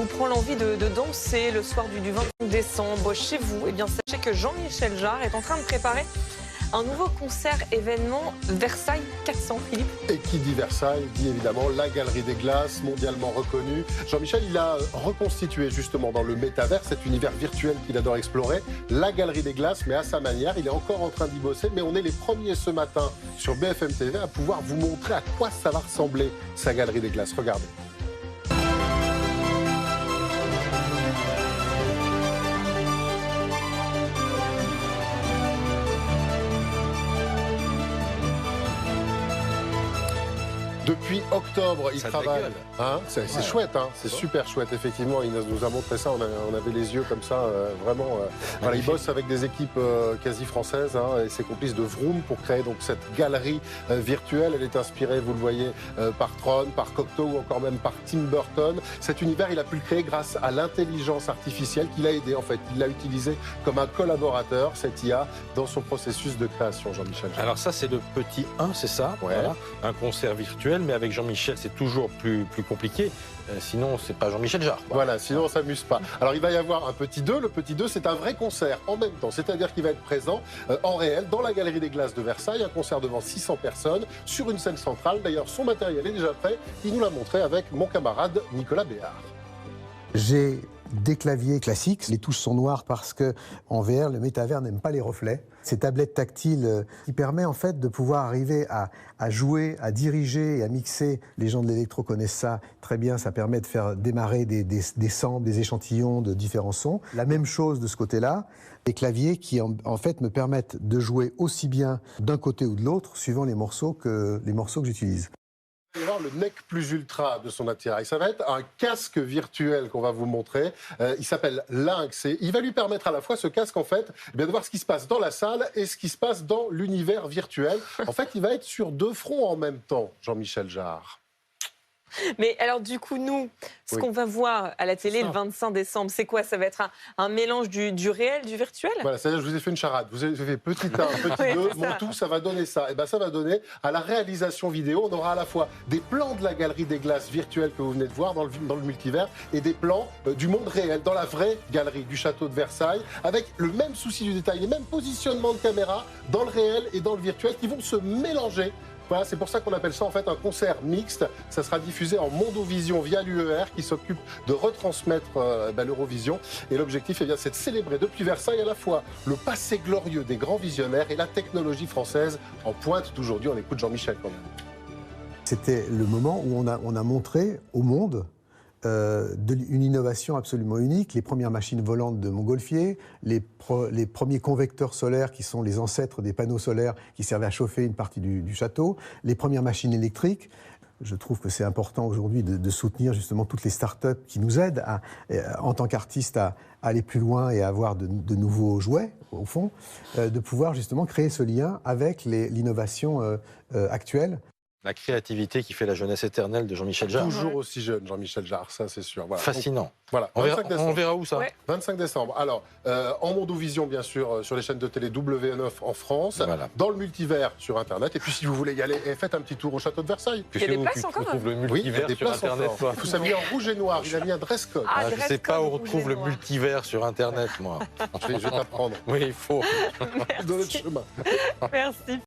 prend l'envie de danser le soir du 20 décembre chez vous, eh bien sachez que Jean-Michel Jarre est en train de préparer un nouveau concert événement Versailles 400, Philippe. Et qui dit Versailles dit évidemment la Galerie des Glaces, mondialement reconnue. Jean-Michel, il a reconstitué justement dans le métavers, cet univers virtuel qu'il adore explorer, la Galerie des Glaces, mais à sa manière. Il est encore en train d'y bosser, mais on est les premiers ce matin sur BFM TV à pouvoir vous montrer à quoi ça va ressembler, sa Galerie des Glaces. Regardez. Depuis octobre, il travaille. Hein, c'est chouette, hein, c'est super chouette. Effectivement, il nous a montré ça. On avait les yeux comme ça, vraiment. Voilà, il bosse avec des équipes quasi françaises et ses complices de Vroom pour créer donc cette galerie virtuelle. Elle est inspirée, vous le voyez, par Tron, par Cocteau ou encore même par Tim Burton. Cet univers, il a pu le créer grâce à l'intelligence artificielle qui l'a aidé en fait. Il l'a utilisé comme un collaborateur, cette IA, dans son processus de création, Jean-Michel. Alors ça, c'est le petit 1, c'est ça, voilà, un concert virtuel. Mais avec Jean-Michel, c'est toujours plus compliqué. Sinon, c'est pas Jean-Michel Jarre. Voilà, sinon on s'amuse pas. Alors il va y avoir un petit 2. Le petit 2, c'est un vrai concert en même temps. C'est-à-dire qu'il va être présent en réel dans la Galerie des Glaces de Versailles. Un concert devant 600 personnes sur une scène centrale. D'ailleurs, son matériel est déjà prêt. Il nous l'a montré avec mon camarade Nicolas Béard. J'ai des claviers classiques, les touches sont noires parce que en VR, le métavers n'aime pas les reflets. Ces tablettes tactiles qui permettent en fait de pouvoir arriver à jouer, à diriger et à mixer. Les gens de l'électro connaissent ça très bien, ça permet de faire démarrer des samples, des échantillons de différents sons. La même chose de ce côté-là, des claviers qui en fait me permettent de jouer aussi bien d'un côté ou de l'autre, suivant les morceaux que j'utilise. Vous allez voir le nec plus ultra de son attirail. Ça va être un casque virtuel qu'on va vous montrer. Il s'appelle Lynx et il va lui permettre à la fois, ce casque en fait, de voir ce qui se passe dans la salle et ce qui se passe dans l'univers virtuel. En fait, il va être sur deux fronts en même temps, Jean-Michel Jarre. Mais alors du coup, nous, ce qu'on va voir à la télé le 25 décembre, c'est quoi? Ça va être un mélange du réel, du virtuel? Voilà, c'est-à-dire je vous ai fait une charade. Vous avez fait petit 1, petit 2, mon tout, ça va donner ça. Et bien ça va donner à la réalisation vidéo, on aura à la fois des plans de la Galerie des Glaces virtuelle que vous venez de voir dans le multivers et des plans du monde réel, dans la vraie galerie du château de Versailles, avec le même souci du détail, les mêmes positionnements de caméra dans le réel et dans le virtuel qui vont se mélanger. Voilà, c'est pour ça qu'on appelle ça en fait un concert mixte. Ça sera diffusé en Mondovision via l'UER qui s'occupe de retransmettre l'Eurovision. Et l'objectif, c'est de célébrer depuis Versailles à la fois le passé glorieux des grands visionnaires et la technologie française en pointe d'aujourd'hui. On écoute Jean-Michel quand même. C'était le moment où on a montré au monde une innovation absolument unique, les premières machines volantes de Montgolfier, les premiers convecteurs solaires qui sont les ancêtres des panneaux solaires qui servaient à chauffer une partie du château, les premières machines électriques. Je trouve que c'est important aujourd'hui de soutenir justement toutes les startups qui nous aident en tant qu'artistes à aller plus loin et à avoir de nouveaux jouets, au fond, de pouvoir justement créer ce lien avec l'innovation actuelle. La créativité qui fait la jeunesse éternelle de Jean-Michel Jarre. Toujours aussi jeune, Jean-Michel Jarre, ça c'est sûr. Voilà. Fascinant. Donc, voilà. On verra où ça? 25 décembre. Alors, en Mondovision, bien sûr, sur les chaînes de télé W9 en France, dans le multivers sur Internet. Et puis, si vous voulez y aller, faites un petit tour au château de Versailles. Il y a des places encore. On retrouve le multivers sur Internet. Vous savez, en rouge et noir, il a mis un dress code. Je ne sais pas où on retrouve le multivers sur Internet, moi. Je vais t'apprendre. Oui, il faut. Dans notre chemin. Merci.